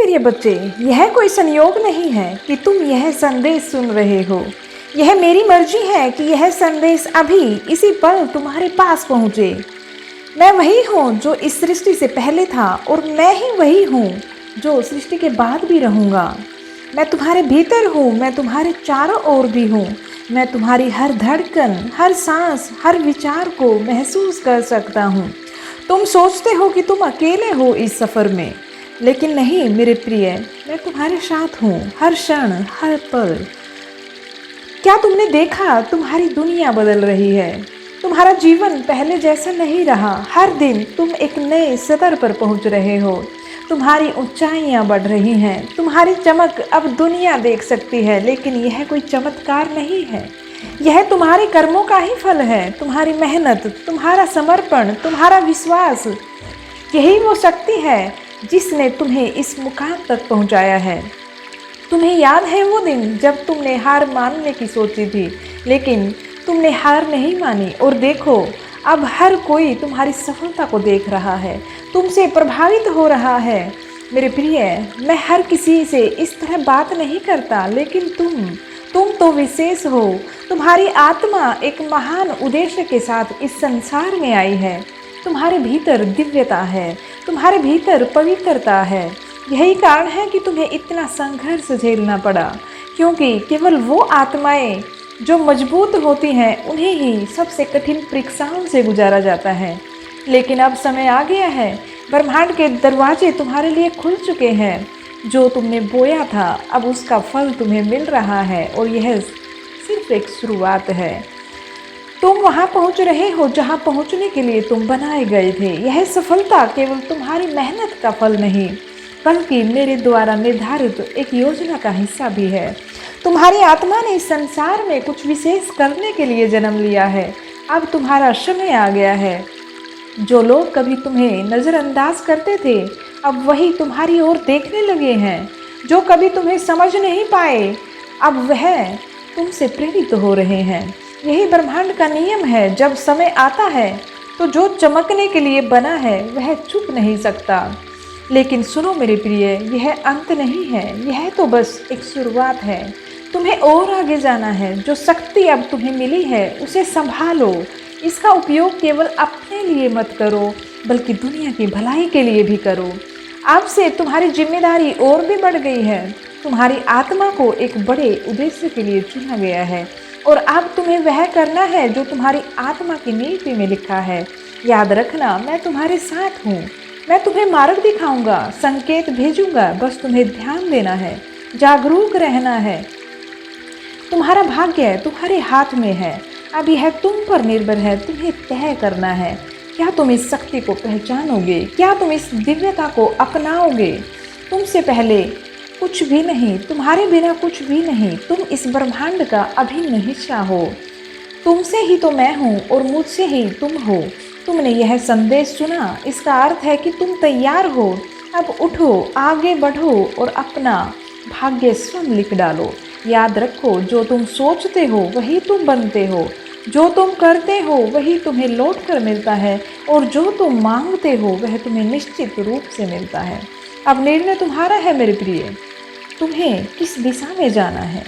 प्रिय बच्चे, यह कोई संयोग नहीं है कि तुम यह संदेश सुन रहे हो। यह मेरी मर्जी है कि यह संदेश अभी इसी पल तुम्हारे पास पहुँचे। मैं वही हूँ जो इस सृष्टि से पहले था और मैं ही वही हूँ जो सृष्टि के बाद भी रहूँगा। मैं तुम्हारे भीतर हूँ, मैं तुम्हारे चारों ओर भी हूँ। मैं तुम्हारी हर धड़कन, हर सांस, हर विचार को महसूस कर सकता हूँ। तुम सोचते हो कि तुम अकेले हो इस सफ़र में, लेकिन नहीं मेरे प्रिय, मैं तुम्हारे साथ हूँ हर क्षण, हर पल। क्या तुमने देखा, तुम्हारी दुनिया बदल रही है। तुम्हारा जीवन पहले जैसा नहीं रहा। हर दिन तुम एक नए स्तर पर पहुँच रहे हो। तुम्हारी ऊंचाइयाँ बढ़ रही हैं। तुम्हारी चमक अब दुनिया देख सकती है, लेकिन यह कोई चमत्कार नहीं है। यह तुम्हारे कर्मों का ही फल है। तुम्हारी मेहनत, तुम्हारा समर्पण, तुम्हारा विश्वास, यही वो शक्ति है जिसने तुम्हें इस मुकाम तक पहुंचाया है। तुम्हें याद है वो दिन जब तुमने हार मानने की सोची थी, लेकिन तुमने हार नहीं मानी। और देखो, अब हर कोई तुम्हारी सफलता को देख रहा है, तुमसे प्रभावित हो रहा है। मेरे प्रिय, मैं हर किसी से इस तरह बात नहीं करता, लेकिन तुम तो विशेष हो। तुम्हारी आत्मा एक महान उद्देश्य के साथ इस संसार में आई है। तुम्हारे भीतर दिव्यता है, तुम्हारे भीतर पवित्रता है। यही कारण है कि तुम्हें इतना संघर्ष झेलना पड़ा, क्योंकि केवल वो आत्माएं जो मजबूत होती हैं उन्हें ही सबसे कठिन परीक्षाओं से गुजारा जाता है। लेकिन अब समय आ गया है, ब्रह्मांड के दरवाजे तुम्हारे लिए खुल चुके हैं। जो तुमने बोया था, अब उसका फल तुम्हें मिल रहा है, और यह सिर्फ एक शुरुआत है। तुम वहाँ पहुँच रहे हो जहाँ पहुँचने के लिए तुम बनाए गए थे। यह सफलता केवल तुम्हारी मेहनत का फल नहीं, बल्कि मेरे द्वारा निर्धारित एक योजना का हिस्सा भी है। तुम्हारी आत्मा ने इस संसार में कुछ विशेष करने के लिए जन्म लिया है। अब तुम्हारा समय आ गया है। जो लोग कभी तुम्हें नज़रअंदाज करते थे, अब वही तुम्हारी ओर देखने लगे हैं। जो कभी तुम्हें समझ नहीं पाए, अब वह तुमसे प्रेरित हो रहे हैं। यही ब्रह्मांड का नियम है। जब समय आता है तो जो चमकने के लिए बना है वह छुप नहीं सकता। लेकिन सुनो मेरे प्रिय, यह अंत नहीं है, यह तो बस एक शुरुआत है। तुम्हें और आगे जाना है। जो शक्ति अब तुम्हें मिली है उसे संभालो। इसका उपयोग केवल अपने लिए मत करो, बल्कि दुनिया की भलाई के लिए भी करो। अब से तुम्हारी जिम्मेदारी और भी बढ़ गई है। तुम्हारी आत्मा को एक बड़े उद्देश्य के लिए चुना गया है, और अब तुम्हें वह करना है जो तुम्हारी आत्मा की नीति में लिखा है। याद रखना, मैं तुम्हारे साथ हूँ। मैं तुम्हें मार्ग दिखाऊंगा, संकेत भेजूंगा, बस तुम्हें ध्यान देना है, जागरूक रहना है। तुम्हारा भाग्य तुम्हारे हाथ में है। अब यह तुम पर निर्भर है, तुम्हें तय करना है। क्या तुम इस शक्ति को पहचानोगे? क्या तुम इस दिव्यता को अपनाओगे? तुमसे पहले कुछ भी नहीं, तुम्हारे बिना कुछ भी नहीं। तुम इस ब्रह्मांड का अभिन्न हिस्सा हो। तुमसे ही तो मैं हूँ और मुझसे ही तुम हो। तुमने यह संदेश सुना, इसका अर्थ है कि तुम तैयार हो। अब उठो, आगे बढ़ो और अपना भाग्य स्वयं लिख डालो। याद रखो, जो तुम सोचते हो वही तुम बनते हो। जो तुम करते हो वही तुम्हें लौट कर मिलता है, और जो तुम मांगते हो वह तुम्हें निश्चित रूप से मिलता है। अब निर्णय तुम्हारा है मेरे प्रिय, तुम्हें किस दिशा में जाना है।